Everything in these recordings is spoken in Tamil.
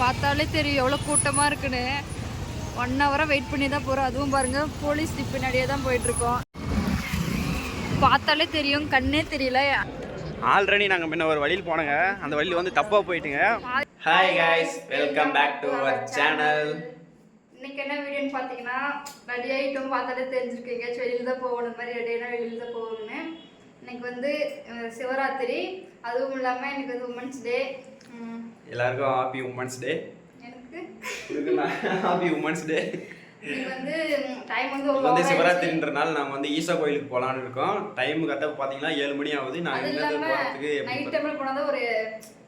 பார்த்தாலே தெரியும் எவ்வளோ கூட்டமாக இருக்குன்னு. 1 ஹவராக வெயிட் பண்ணி தான் போகிறோம். அதுவும் பாருங்கள் போலீஸ் ஜீப் பின்னாடியே தான் போயிட்டுருக்கோம். பார்த்தாலே தெரியும், கண்ணே தெரியல. ஆல்ரெடி நாங்கள் முன்ன ஒரு வழியில் போனோங்க, அந்த வழியில் வந்து தப்பாக போயிட்டுங்க. Hi guys, welcome back to our channel. இன்னைக்கு என்ன வீடியோன்னு பார்த்தீங்கன்னா, ரெடி ஆகிட்டோம். பார்த்தாலே தெரிஞ்சிருக்கு, எங்கேயாச்சும் வெளியில் தான் போகணும். மாதிரி ரெடியாக வெளியில் தான் போகணும்னு. இன்னைக்கு வந்து சிவராத்திரி, அதுவும் இல்லாமல் இன்னைக்கு வந்து உமன்ஸ் டே. எல்லாருக்கும் ஹாப்பி உமன்ஸ் டே. எனக்கு ஹாப்பி உமன்ஸ் டே. இன்னைக்கு வந்து டைம் வந்து சிவராத்திரின்றனால நாங்கள் வந்து ஈசா கோயிலுக்கு போகலான்னு இருக்கோம். டைம் கரெக்டாக பார்த்தீங்கன்னா 7 மணி ஆகுது. நான் போகிறதுக்கு நைட் டைமில் போனால் தான்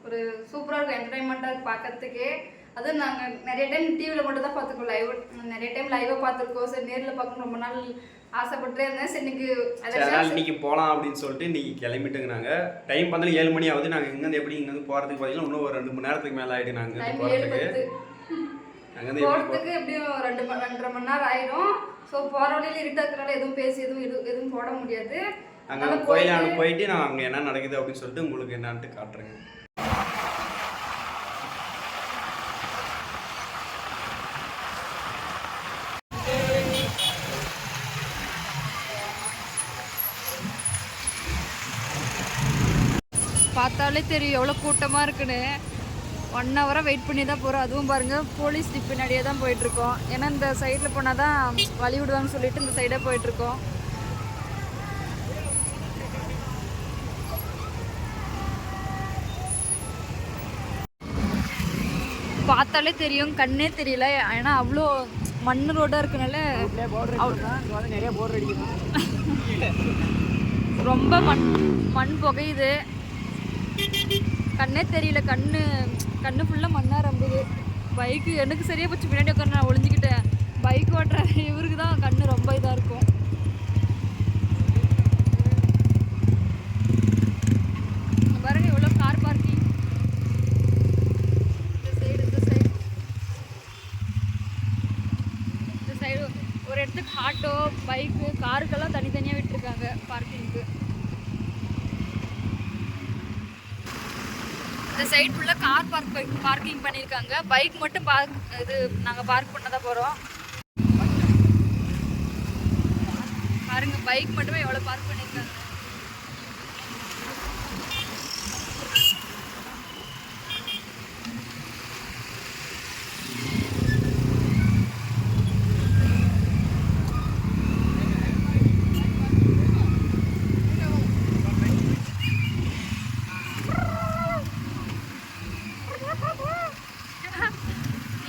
ஒரு சூப்பராக இருக்கும், என்டர்டைன்மெண்ட்டாக இருக்குது பார்க்கறதுக்கு. அதுவும் நாங்கள் நிறைய டைம் டிவியில் மட்டும் தான் பார்த்துருக்கோம், லைவ் நிறைய டைம் லைவாக பார்த்துருக்கோம். சரி, நேரில் பார்க்கணும் ரொம்ப நாள் ஆசைப்பட்டே இருந்தேன். சரி, இன்னைக்கு போகலாம் அப்படின்னு சொல்லிட்டு இன்னைக்கு கிளம்பிட்டுங்க. நாங்கள் டைம் பார்த்தாலும் 7 மணி ஆகுது. நாங்கள் இங்கேருந்து எப்படி இங்கேருந்து போகிறதுக்கு பார்த்தீங்கன்னா இன்னும் ஒரு 2 மணி நேரத்துக்கு மேலே ஆகிட்டு நாங்கள் போகிறதுக்கு எப்படியும் 2-2.5 மணி நேரம் ஆயிடும். ஸோ போகிற வழியில் இருட்டாக்குறதுனால எதுவும் பேசி எதுவும் போட முடியாது. அங்கே கோயிலான போயிட்டு நான் அங்கே என்ன நடக்குது அப்படின்னு சொல்லிட்டு உங்களுக்கு என்னான்ட்டு காட்டுறேங்க. பார்த்தாலே தெரியும் எவ்வளோ கூட்டமாக இருக்குன்னு. 1 ஹவராக வெயிட் பண்ணி தான் போகிறோம். அதுவும் பாருங்கள் போலீஸ் ஜீப் பின்னாடியே தான் போயிட்டுருக்கோம். ஏன்னா இந்த சைடில் போனால் தான் வழி விடுவாங்கன்னு சொல்லிட்டு இந்த சைடாக போயிட்டுருக்கோம். பார்த்தாலே தெரியும், கண்ணே தெரியல. ஏன்னா அவ்வளோ மண் ரோடாக இருக்கனால ரொம்ப மண் புகையுது. கண்ணே தெரியல, கண்ணு ஃபுல்லாக மண்ணாக ரம்புது. பைக்கு எனக்கு சரியாக போச்சு, பின்னாடி உட்காந்து நான் ஒளிஞ்சிக்கிட்டேன். பைக் ஓட்டுற இவருக்கு தான் கண்ணு ரொம்ப இதாக இருக்கும். பாருங்க எவ்வளோ கார் பார்க்கிங். இந்த சைடு ஒரு இடத்துக்கு ஆட்டோ, பைக்கு, காருக்கெல்லாம் தனித்தனியாக விட்டுருக்காங்க பார்க்கிங்க்கு. இந்த சைடு ஃபுல்லாக கார் பார்க்கிங் பண்ணியிருக்காங்க. பைக் மட்டும் நாங்கள் பார்க் பண்ண தான் போகிறோம். பாருங்க, பைக் மட்டுமே எவ்வளோ பார்க் பண்ணியிருக்காங்க.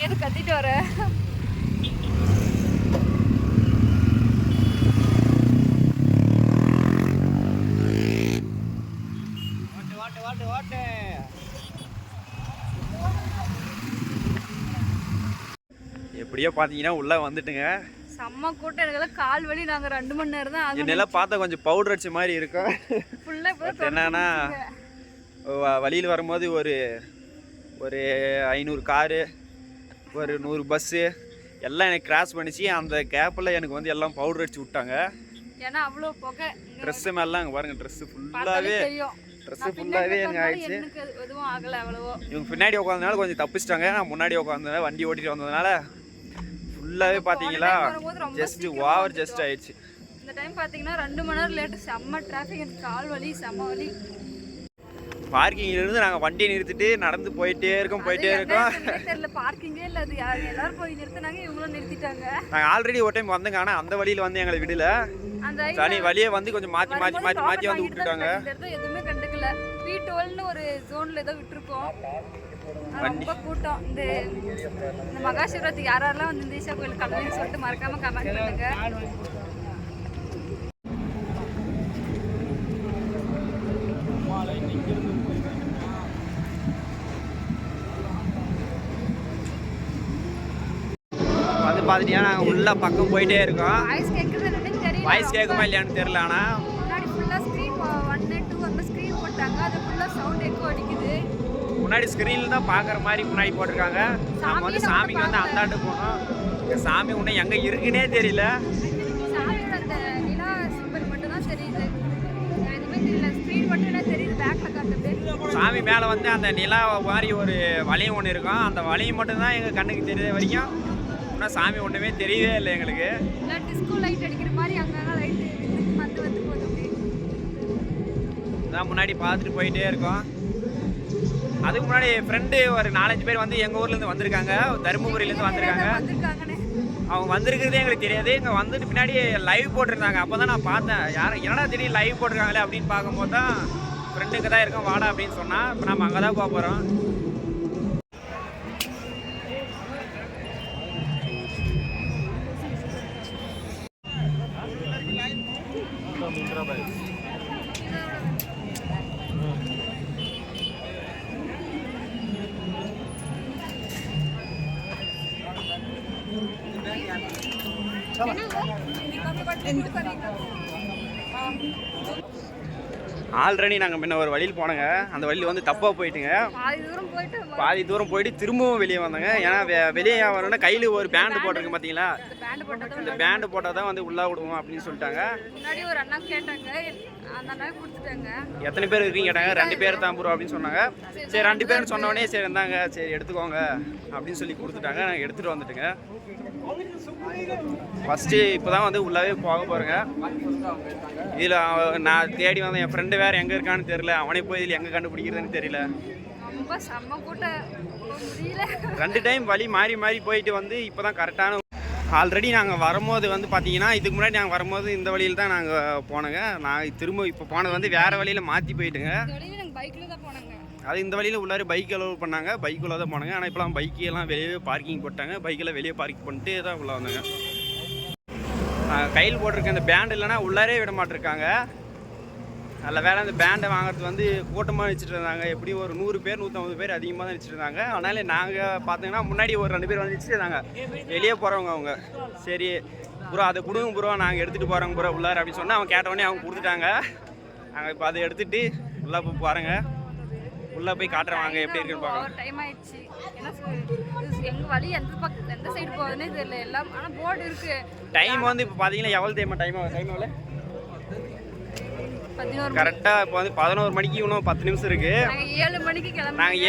ஏது கத்திட்டு வர எப்படியோ பார்த்தீங்கன்னா உள்ளே வந்துட்டுங்க. செம்ம கூட்டம். எனக்கெல்லாம் கால் வலி. நாங்கள் 2 மணி நேரம் தான் ஆகும். என்னெல்லாம் பார்த்தா கொஞ்சம் பவுடர் அடிச்ச மாதிரி இருக்கும். என்னன்னா வழியில் வரும்போது ஒரு 500 காரு, ஒரு 100 பஸ்ஸு எல்லாம் எனக்கு கிராஸ் பண்ணிச்சு. அந்த கேப்பில் எனக்கு வந்து எல்லாம் பவுடர் அடிச்சு விட்டாங்க. ஏன்னா அவ்வளோ புகை. ட்ரெஸ்ஸு மேலாம் அங்கே பாருங்கள், ட்ரெஸ்ஸு ஃபுல்லாகவே எனக்கு ஆயிடுச்சு. எதுவும் ஆகலை அவ்வளவோ. இவங்க பின்னாடி உட்காந்ததுனால கொஞ்சம் தப்பிச்சிட்டாங்க. நான் முன்னாடி உட்காந்ததுனால வண்டி ஓட்டிட்டு வந்ததுனால ஃபுல்லாகவே பார்த்தீங்களா ஜஸ்ட் ஆயிடுச்சு. இந்த டைம் பார்த்தீங்கன்னா 2 மணி நேரம் லேட்டு. செம்ம டிராஃபிக். எனக்கு கால் வலி, செம்ம வலி. பார்க்கிங்லேருந்து நாங்கள் வண்டியை நிறுத்திட்டு நடந்து போயிட்டே இருக்கோம். தெரியல, பார்க்கிங்கே இல்லை. அது எல்லாரும் போய் நிறுத்தினாங்க, இவங்களும் நிறுத்திட்டாங்க. நாங்கள் ஆல்ரெடி ஒரு டைம் வந்தோங்க, ஆனால் அந்த வழியில் வந்து எங்களை விடல. தனி வழியே வந்து கொஞ்சம் மாற்றி வந்து விட்டுட்டாங்க. எதுவுமே கண்டுக்கல. V12ன்னு ஒரு ஜோனில் ஏதோ விட்டுருக்கோம். ரொம்ப கூட்டம். இந்த மகா சிவராத்திரி யாரெல்லாம் வந்து இந்த ஈஷா கோயில் கலந்துன்னு சொல்லிட்டு மறக்காம கமெண்ட் பண்ணுங்க. வந்து பார்த்துட்டீங்கன்னா நாங்கள் உள்ள பக்கம் போயிட்டே இருக்கோம். வாய்ஸ் கேட்குமா இல்லையான்னு தெரியல. ஆனால் முன்னாடி ஃபுல்லாக ஸ்க்ரீன் 1 2 அந்த ஸ்க்ரீன் போட்டாங்க. அது ஃபுல்லாக சவுண்ட் எக்கோ அடிக்குது. முன்னாடி ஸ்க்ரீனில் தான் பார்க்குற மாதிரி முன்னாடி போட்டிருக்காங்க. நம்ம வந்து சாமிக்கு வந்து அந்தாண்டு போனோம். சாமி இன்னும் எங்கே இருக்குன்னே தெரியல. சாமியோட அந்த நிலா சிம்பிள் மட்டும் தான் தெரியுது, எதுவுமே தெரியல. ஸ்க்ரீன் மட்டும் என்ன தெரியுது, பேக்கில் காட்டுது. சாமி மேலே வந்து அந்த நிலா மாதிரி ஒரு வளையம் ஒன்று இருக்கும். அந்த வளையம் மட்டும்தான் எங்கள் கண்ணுக்கு தெரிஞ்ச வரைக்கும் இன்னும் சாமி ஒன்றுமே தெரியவே இல்லை எங்களுக்கு. டிஸ்கோ லைட் அடிக்கிற மாதிரி அங்கங்கே லைட்டு வந்து வந்து போகுது. அதான் முன்னாடி பார்த்துட்டு போயிட்டே இருக்கோம். அதுக்கு முன்னாடி ஃப்ரெண்டு ஒரு 4-5 பேர் வந்து எங்கள் ஊர்லேருந்து வந்திருக்காங்க, தருமபுரியிலேருந்து வந்திருக்காங்க. அவங்க வந்திருக்கிறதே எங்களுக்கு தெரியாது. இங்கே வந்துட்டு பின்னாடி லைவ் போட்டிருந்தாங்க. அப்போ தான் நான் பார்த்தேன், என்னடா திடீர்னு லைவ் போட்டிருக்காங்களே அப்படின்னு பார்க்கும்போது தான் ஃப்ரெண்டுக்கு தான் இருக்கோம் வாடா அப்படின்னு சொன்னால் இப்போ நம்ம அங்கே தான் போக போகிறோம். ஆல்ரெடி நாங்கள் முன்ன ஒரு வழியில் போனோங்க. அந்த வழியில் வந்து தப்பாக போயிட்டுங்க. பாதி தூரம் போயிட்டு திரும்பவும் வெளியே வந்தாங்க. ஏன்னா வெளியே வரணும்னா கையில் ஒரு பேண்டு போட்டிருக்கு பார்த்தீங்களா, இந்த பேண்டு போட்டால் தான் வந்து உள்ளே விடுவோம் அப்படின்னு சொல்லிட்டாங்க. எத்தனை பேர் இருக்கீங்க கேட்டாங்க. 2 பேர் தான் ப்ரோ அப்படின்னு சொன்னாங்க. சரி 2 பேர்னு சொன்னோடனே சரி இருந்தாங்க, சரி எடுத்துக்கோங்க அப்படின்னு சொல்லி கொடுத்துட்டாங்க. நாங்கள் எடுத்துகிட்டு வந்துட்டுங்க. ஃபஸ்ட்டு இப்போ தான் வந்து உள்ளாவே போக போகிறேங்க. இதில் நான் தேடி வந்தேன், என் ஃப்ரெண்டு வேறு எங்கே இருக்கான்னு தெரியல. அவனே போய் இதில் எங்கே கண்டுபிடிக்கிறதுன்னு தெரியல. 2 டைம் வழி மாறி மாறி போயிட்டு வந்து இப்போ தான் கரெக்டான. ஆல்ரெடி நாங்கள் வரும்போது வந்து பார்த்தீங்கன்னா, இதுக்கு முன்னாடி நாங்கள் வரும்போது இந்த வழியில் தான் நாங்கள் போனோங்க. நான் திரும்ப இப்போ போனது வந்து வேறு வழியில் மாற்றி போயிட்டுங்க. அது இந்த வழியில் உள்ளார பைக் அலோவ் பண்ணாங்க, பைக்குள்ளே தான் போனாங்க. ஆனால் இப்போலாம் பைக்கெல்லாம் வெளியே பார்க்கிங் போட்டாங்க. பைக்கெல்லாம் வெளியே பார்க்கிங் பண்ணிட்டு தான் உள்ளே வந்தாங்க. கையில் போட்டிருக்க அந்த பேண்ட் இல்லைன்னா உள்ளாரே விட மாட்டிருக்காங்க. அதில் வேறு அந்த பேண்டை வாங்குறது வந்து கூட்டமாக வச்சுட்டு இருந்தாங்க. எப்படி ஒரு 100 பேர் 150 பேர் அதிகமாக தான் வச்சுட்டு இருந்தாங்க. அதனால் நாங்கள் பார்த்தீங்கன்னா முன்னாடி ஒரு 2 பேர் வந்து வச்சுட்டு இருந்தாங்க, வெளியே போகிறவங்க. அவங்க சரி ப்ரோ அதை கொடுங்க ப்ரோ, நாங்கள் எடுத்துகிட்டு போகிறோங்க ப்ரோ உள்ளார அப்படின்னு சொன்னால் அவங்க கேட்டவுடனே அவங்க கொடுத்துட்டாங்க. நாங்கள் இப்போ அதை எடுத்துகிட்டு உள்ளே போய் பாருங்க, உள்ளே போய் காட்டுறவாங்க எப்படி இருக்குன்னு பார்க்கலாம். டைம் ஆயிடுச்சு. எங்கள் வழி எந்த சைடு போகுதுன்னே தெரியல எல்லாம். ஆனால் போர்டு இருக்குது. டைம் வந்து இப்போ பார்த்தீங்கன்னா எவ்வளோ டைம் எவ்வளோ கரெக்டாக இப்போ வந்து 11 மணிக்கு இன்னும் 10 நிமிஷம் இருக்குது. நாங்கள்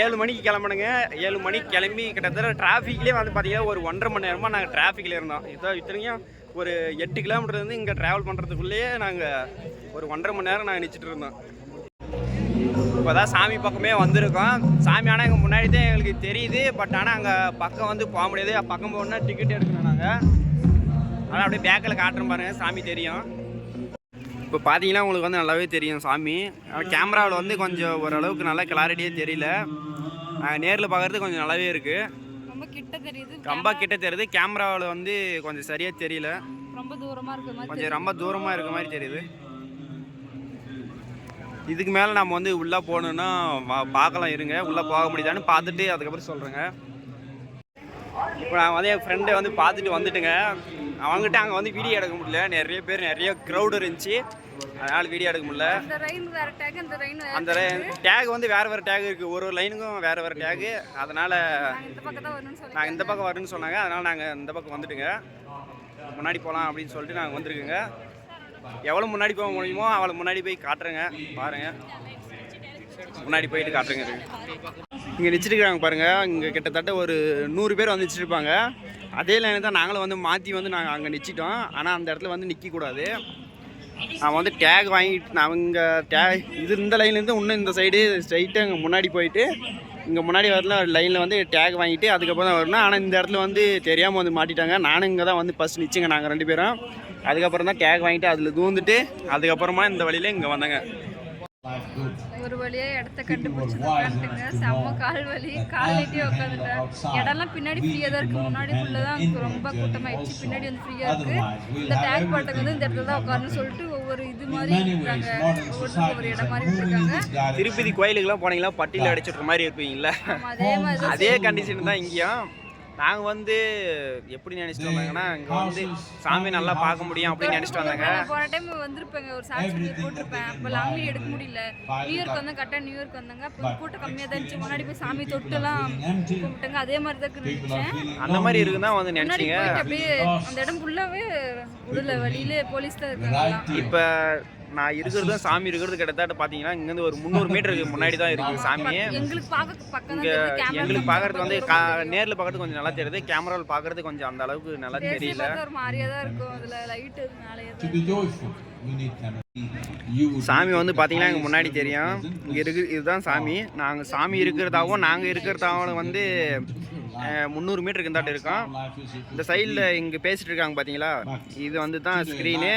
7 மணிக்கு கிளம்பணுங்க. 7 மணிக்கு கிளம்பி கிட்டத்தட்ட டிராஃபிக்லேயே வந்து பார்த்தீங்கன்னா ஒரு 1.5 மணி நேரமாக நாங்கள் டிராஃபிக்கில் இருந்தோம். இத்தனைக்கும் ஒரு 8 கிலோமீட்டர் வந்து இங்கே ட்ராவல் பண்ணுறதுக்குள்ளேயே நாங்கள் ஒரு 1.5 மணி நேரம் நாங்கள் நினச்சிட்டு இருந்தோம். இப்போ தான் சாமி பக்கமே வந்திருக்கோம். சாமி ஆனால் எங்கள் முன்னாடி தான் எங்களுக்கு தெரியுது. பட் ஆனால் அங்கே பக்கம் வந்து போக முடியாது. பக்கம் போகணுன்னா டிக்கெட் எடுக்கணும் நாங்கள். ஆனால் அப்படியே பேக்கில் காட்டுறோம் பாருங்கள், சாமி தெரியும். இப்போ பார்த்தீங்கன்னா உங்களுக்கு வந்து நல்லாவே தெரியும் சாமி. கேமராவில் வந்து கொஞ்சம் ஓரளவுக்கு நல்லா கிளாரிட்டியே தெரியல. நேரில் பார்க்குறது கொஞ்சம் நல்லாவே இருக்குது. ரொம்ப கிட்ட தெரியுது. கேமராவில் வந்து கொஞ்சம் சரியாக தெரியல, ரொம்ப தூரமாக இருக்க மாதிரி தெரியுது. இதுக்கு மேலே நம்ம வந்து உள்ளே போகணுன்னா பார்க்கலாம் இருங்க. உள்ளே போக முடியுதான்னு பார்த்துட்டு அதுக்கப்புறம் சொல்கிறேங்க. இப்போ நான் வந்து என் ஃப்ரெண்டை வந்து பார்த்துட்டு வந்துட்டுங்க. அவங்ககிட்ட அங்கே வந்து வீடியோ எடுக்க முடியல, நிறைய பேர் நிறைய க்ரௌடு இருந்துச்சு, அதனால் வீடியோ எடுக்க முடியல. அந்த டேக் வந்து வேறு டேக் இருக்குது, ஒரு லைனுக்கும் வேறு டேகு. அதனால் நாங்கள் இந்த பக்கம் வரணும்னு சொன்னாங்க. அதனால் நாங்கள் இந்த பக்கம் வந்துட்டுங்க. முன்னாடி போகலாம் அப்படின்னு சொல்லிட்டு நாங்கள் வந்துருக்குங்க. எவ்வளோ முன்னாடி போக முடியுமோ அவ்வளோ முன்னாடி போய் காட்டுறேங்க. பாருங்கள், முன்னாடி போயிட்டு காட்டுறேங்க. இங்கே நிச்சிருக்கிறாங்க பாருங்கள். இங்கே கிட்டத்தட்ட ஒரு 100 பேர் வந்து நிச்சிருப்பாங்க. அதே லைனை தான் நாங்களும் வந்து மாற்றி வந்து நாங்கள் அங்கே நிச்சிட்டோம். ஆனால் அந்த இடத்துல வந்து நிற்கக்கூடாது. நான் வந்து டேக் வாங்கிட்டு அவங்க இந்த லைன்லேருந்து இன்னும் இந்த சைடு ஸ்ட்ரைட்டாக அங்கே முன்னாடி போயிட்டு இங்கே முன்னாடி வரல லைனில் வந்து டேக் வாங்கிட்டு அதுக்கப்புறம் தான் வரணும். ஆனால் இந்த இடத்துல வந்து தெரியாமல் வந்து மாட்டிட்டாங்க. நானும் இங்கே தான் வந்து ஃபஸ்ட் நிச்சுங்க நாங்கள் 2 பேரும். அதுக்கப்புறம் தான் டேக் வாங்கிட்டு அதில் தூந்துட்டு அதுக்கப்புறமா இந்த வழியில் இங்கே வந்தாங்க. ஒரு வழியா இடத்த கண்டுபிடிச்சு உட்காந்துட்டுங்க. செம்ம கால் வலி, கால் நீட்டி உட்காந்துட்டேன். இடம்லாம் பின்னாடி ஃப்ரீயாக தான் இருக்குது. முன்னாடி ஃபுல்லாக தான் ரொம்ப கூட்டமாகிடுச்சு. பின்னாடி வந்து ஃப்ரீயாக இருக்குது. இந்த டேக் பாட்டுக்கு வந்து இந்த இடத்துல தான் உட்காரணும்னு சொல்லிட்டு ஒவ்வொரு இது மாதிரி இருக்காங்க, ஒவ்வொரு இடம் மாதிரி இருக்காங்க. திருப்பதி கோயிலுக்குலாம் போனீங்களா பட்டியில் அடிச்சிருக்க மாதிரி இருப்பீங்களா, அதே கண்டிஷன் தான் இங்கேயும். நாங்கள் வந்து எப்படி நினச்சிட்டு வந்தாங்கன்னா இங்கே வந்து சாமி நல்லா பார்க்க முடியும் அப்படின்னு நினச்சிட்டு வந்தாங்க. போன டைம் வந்திருப்பேங்க, ஒரு சாட்சி போட்டிருப்பேன். அப்போ லாங் வீடியோ எடுக்க முடியல. நியூயார்க் வந்தாங்க, கரெக்டாக நியூயார்க் வந்தாங்க. அப்போ கூட்டம் கம்மியாக தான் இருந்துச்சு. முன்னாடி போய் சாமி தொட்டுலாம் கும்பிட்டாங்க. அதே மாதிரி தான் நினைச்சேன். அந்த மாதிரி இருக்குதான் வந்து நினைச்சீங்க. அப்படியே அந்த இடம் ஃபுல்லாகவே உடல வழியில போலீஸ் தான் இருக்காங்க. இப்போ நான் இருக்கிறதும் சாமி இருக்கிறது கிட்டத்தட்ட பார்த்தீங்கன்னா இங்கேருந்து ஒரு 300 மீட்டருக்கு முன்னாடி தான் இருக்குது சாமி. எங்களுக்கு பார்க்க பக்கம் இங்கே எங்களுக்கு பார்க்குறது வந்து நேரில் பார்க்குறது கொஞ்சம் நல்லா தெரியுது, கேமராவில் பார்க்குறது கொஞ்சம் அந்த அளவுக்கு நல்லா தெரியல. ஒரு மாதிரியா தான் இருக்கும், அதில் லைட்டு மேலே. To be joyful, we need camera. சாமி வந்து பார்த்தீங்கன்னா இங்கே முன்னாடி தெரியும், இங்கே இதுதான் சாமி. நாங்கள் சாமி இருக்கிறதாகவும் நாங்கள் இருக்கிறதாகவும் வந்து 300 மீட்டருக்கு இந்தாட்டு இருக்கோம். இந்த சைடில் இங்கே பேசிகிட்டு இருக்காங்க பார்த்தீங்களா, இது வந்து தான் ஸ்க்ரீனு.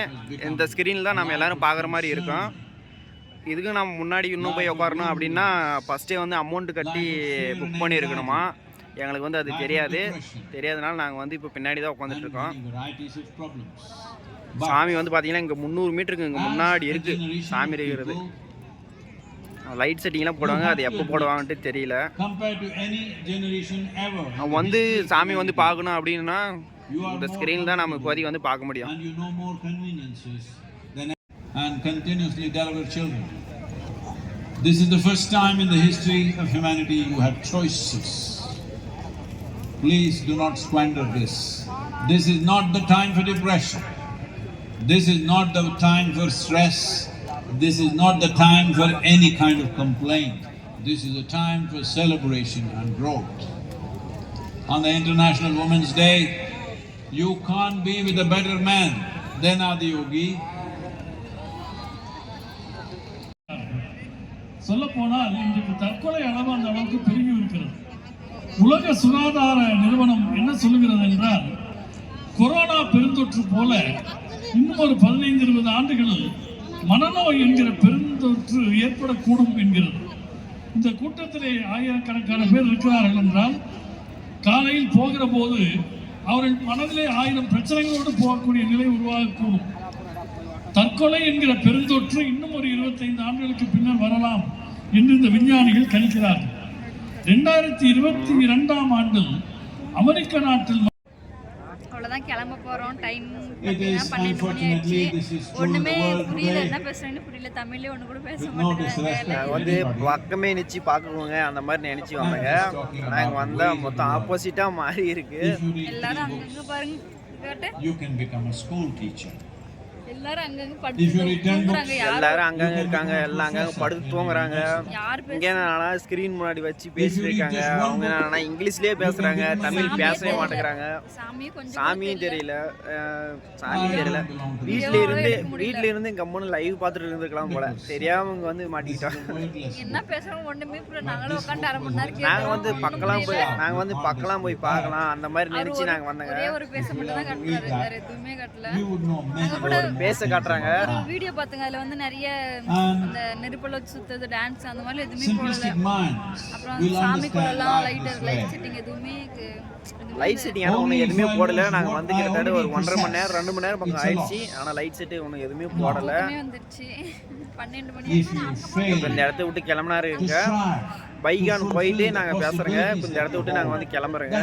இந்த ஸ்க்ரீனில் தான் நம்ம எல்லோரும் பார்க்குற மாதிரி இருக்கோம். இதுக்கு நம்ம முன்னாடி இன்னும் போய் உட்காரணும் அப்படின்னா ஃபஸ்ட்டே வந்து அமௌண்ட்டு கட்டி புக் பண்ணியிருக்கணுமா. எங்களுக்கு வந்து அது தெரியாதனால நாங்கள் வந்து இப்போ பின்னாடி தான் உட்காந்துட்ருக்கோம். சாமி வந்து பார்த்தீங்கன்னா இங்கே 300 மீட்டருக்கு இங்கே முன்னாடி இருக்குது சாமி இருக்கிறது. லைட் செட்டிங்லாம் போடுவாங்க, அது எப்போ போடுவாங்கன்ட்டு தெரியல. அவன் வந்து சாமி வந்து பார்க்கணும் அப்படின்னா இந்த ஸ்க்ரீன் தான் நம்ம இப்போதைக்கு வந்து பார்க்க முடியும். And continuously deliver children. This is the first time in the history of humanity you have choices. Please do not squander this. This is not the time for depression. This is not the time for stress. This is not the time for any kind of complaint. This is a time for celebration and growth. On the International Women's Day, you can't be with a better man than Adiyogi. சொல்லப்போனால் இன்றைக்கு தற்கொலை அளவு அந்த அளவுக்கு பெருகி இருக்கிறது. உலக சுகாதார நிறுவனம் என்ன சொல்லுகிறது என்றால், கொரோனா பெருந்தொற்று போல இன்னும் ஒரு 15-20 ஆண்டுகளில் மனநோய் என்கிற பெருந்தொற்று ஏற்படக்கூடும் என்கிறது. இந்த கூட்டத்திலே ஆயிரக்கணக்கான பேர் இருக்கிறார்கள் என்றால், காலையில் போகிற போது அவர்கள் மனதிலே 1000 பிரச்சனைகளோடு போகக்கூடிய நிலை உருவாகக்கூடும். தற்கொலை என்கிற பெருந்தொற்று இன்னும் ஒரு 25 ஆண்டுகளுக்கு பின்னர் வரலாம் என்று இந்த விஞ்ஞானிகள் கணிக்கிறார்கள். 2022ஆம் ஆண்டில் அமெரிக்க நாட்டில் அவ்வளோதான் கிளம்ப போகிறோம். டைம் 12 மணி ஆயிடுச்சு. ஒன்றுமே புரியல, என்ன பேசுறேன்னு புரியல. தமிழ்லேயே ஒன்று கூட பேச மாட்டேங்கிறாங்க. வந்து பக்கமே நினச்சி பார்க்குவோங்க அந்த மாதிரி நினச்சி வந்தாங்க. நாங்கள் வந்தால் மொத்தம் ஆப்போசிட்டாக மாறி இருக்கு. எல்லாரும் அங்கங்கே பாருங்க, You can become a school teacher. எல்லாரும் அங்கங்க படுத்து எல்லாரும் அங்கங்க இருக்காங்க, எல்லாம் அங்கங்க படுத்து தூங்குறாங்க. இங்க என்னன்னா ஸ்கிரீன் முன்னாடி வச்சு பேசிட்டு இருக்காங்க. அவங்க என்னன்னா இங்கிலீஷ்லயே பேசுறாங்க, தமிழ் பேசவே மாட்டேங்கிறாங்க. சாமியும் தெரியல. வீட்ல இருந்து கம்முன்னு லைவ் பார்த்துட்டு இருந்திருக்கலாம் போல, தெரியாம இங்க வந்து மாட்டிக்கிட்டோம். என்ன பேசுறோம் ஒண்ணுமே புரியல. நாங்களும் உட்கார்ந்து அரை மணி நேரம் நாங்க வந்து பக்கலாம் போய் பார்க்கலாம் அந்த மாதிரி நினைச்சு நாங்க வந்தாங்க. ஒரே ஒரு பேச மட்டும் தான் கட்டறாரு, வேற எதுவுமே கட்டல. பேச காட்டுறாங்க. ஒரு வீடியோ பாத்துங்க, அதுல வந்து நிறைய அந்த நெருப்புல சுத்துறது, டான்ஸ் அந்த மாதிரி எதுவுமே போடல. அப்புறம் சாமிக்குள்ளலாம் லைட் செட்டிங் எதுவுமே லைட் செட்டிங் ஆனால் ஒன்று எதுவுமே போடல. நாங்கள் வந்து கிட்டத்தட்ட ஒரு 1.5 மணி நேரம் 2 மணி நேரம் பக்கம் ஆயிடுச்சு. ஆனால் லைட் செட்டு ஒன்று எதுவுமே போடல. வந்துருச்சு 12 மணி. இப்போ இந்த இடத்த விட்டு கிளம்பினாரு இருக்க பைக்கான் போயிட்டு நாங்கள் பேசுகிறோங்க. இப்போ இந்த இடத்த விட்டு நாங்கள் வந்து கிளம்புறோங்க.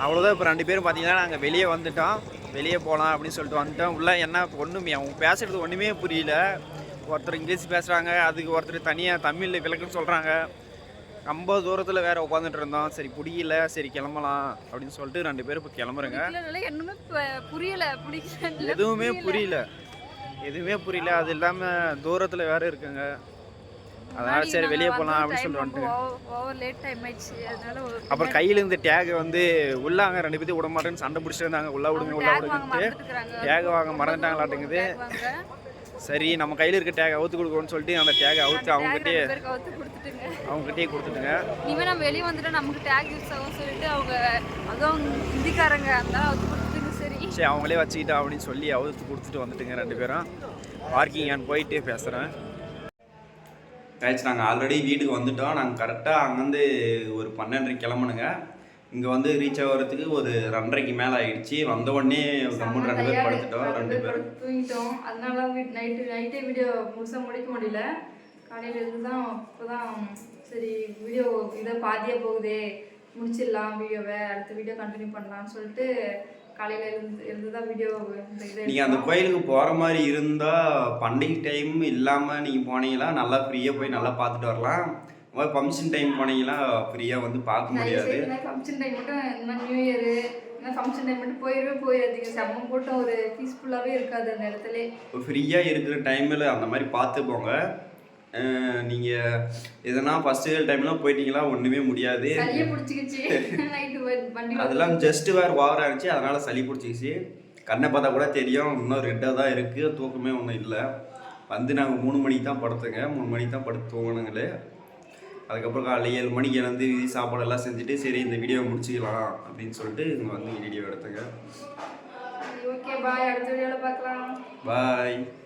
அவ்வளோதான். இப்போ 2 பேரும் பார்த்தீங்கன்னா நாங்கள் வெளியே வந்துட்டோம். வெளியே போகலாம் அப்படின்னு சொல்லிட்டு வந்துட்டோம். உள்ள என்ன ஒன்றுமே அவங்க பேசுகிறது ஒன்றுமே புரியல. ஒருத்தர் இங்கிலீஷ் பேசுகிறாங்க, அதுக்கு ஒருத்தர் தனியாக தமிழில் விளக்குன்னு சொல்கிறாங்க. ரொம்ப தூரத்தில் வேறு உட்காந்துட்டு இருந்தோம். சரி பிடிக்கல, சரி கிளம்பலாம் அப்படின்னு சொல்லிட்டு 2 பேரும் இப்போ கிளம்புறேங்க. எதுவுமே புரியல. அது இல்லாமல் தூரத்தில் வேறு இருக்குங்க. அதனால சரி வெளியே போகலாம் அப்படின்னு சொல்லிட்டு வந்துட்டு அப்புறம் கையில் இருந்த டேகை வந்து உள்ளாங்க 2 பேர்த்தையும் விட மாட்டேன்னு சண்டை பிடிச்சிட்டு இருந்தாங்க. உள்ளே விடுங்கிட்டு டேகை வாங்க மறந்துட்டாங்களாட்டுங்குது. சரி நம்ம கையில் இருக்க டேகை அவுத்து கொடுக்கணும்னு சொல்லிட்டு அந்த டேகை அவுத்து அவங்ககிட்டயே கொடுத்துட்டுங்க. இனிமேல் நம்ம வெளியே வந்துட்டு நமக்கு டேக் யூஸ் ஆகும் சொல்லிட்டு அவங்க அதுவும் ஹிந்திக்காரங்க அதனால அவுத்து கொடுத்துட்டுங்க. சரி அவங்களே வச்சுக்கிட்டா அப்படின்னு சொல்லி அவுத்து கொடுத்துட்டு வந்துட்டுங்க 2 பேரும். பார்க்கிங் போயிட்டு பேசுகிறேன். நாங்கள் ஆல்ரெடி வீட்டுக்கு வந்துட்டோம். நாங்கள் கரெக்டாக அங்கேருந்து ஒரு 12:30 கிளம்பணுங்க. இங்கே வந்து ரீச் ஆகிறதுக்கு ஒரு 2:30க்கு மேலே ஆகிடுச்சு. வந்த உடனே கம்முன்னு 2 பேர் படுத்துட்டோம். 2 பேரும் தூங்கிட்டோம். அதனால நைட்டே வீடியோ முழுசாக முடிக்க முடியல. காலையில் இருந்து தான் இப்போ தான் சரி வீடியோ இதை பாதியாக போகுதே, முடிச்சிடலாம் வீடியோவை, அடுத்த வீடியோ கண்டினியூ பண்ணலான்னு சொல்லிட்டு காலையில் இருந்து தான் வீடியோ. நீங்கள் அந்த கோயிலுக்கு போகிற மாதிரி இருந்தால் பண்டிகை டைம் இல்லாமல் நீங்கள் போனீங்கன்னா நல்லா ஃப்ரீயாக போய் நல்லா பார்த்துட்டு வரலாம். ஃபங்க்ஷன் டைம் போனீங்கன்னா ஃப்ரீயாக வந்து பார்க்க முடியாது. ஃபங்க்ஷன் டைம் மட்டும் இந்த மாதிரி நியூ இயரு இந்த ஃபங்க்ஷன் டைம் மட்டும் போயிடாதீங்க. செம்ம கூட்டம், ஒரு பீஸ்ஃபுல்லாகவே இருக்காது அந்த இடத்துல. ஃப்ரீயாக இருக்கிற டைமில் அந்த மாதிரி பார்த்து போங்க. நீங்கள் எதனா ஃபஸ்ட்டு டைம்லாம் போயிட்டீங்களா ஒன்றுமே முடியாது. சளியை பிடிச்சிக்கிச்சு நைட்டு வண்டி. அதெல்லாம் ஜஸ்ட் வேறு ஓவராக இருந்துச்சு, அதனால் சளி பிடிச்சிக்கிச்சு. கண்ணை பார்த்தா கூட தெரியும், இன்னும் ரெட்டாக தான் இருக்குது, தூக்கமே ஒன்றும் இல்லை. வந்து நாங்கள் 3 மணிக்கு தான் படுத்துங்க, 3 மணிக்கு தான் படுத்து தூங்கணுங்களே. அதுக்கப்புறம் காலையில் 7 மணிக்கு எழுந்து சாப்பாடெல்லாம் செஞ்சுட்டு சரி இந்த வீடியோவை முடிச்சிக்கலாம் அப்படின்னு சொல்லிட்டு இங்கே வந்து வீடியோ எடுத்துங்க. ஓகே பாய், அடுத்த வீடியோவில் பார்க்கலாம். பாய்.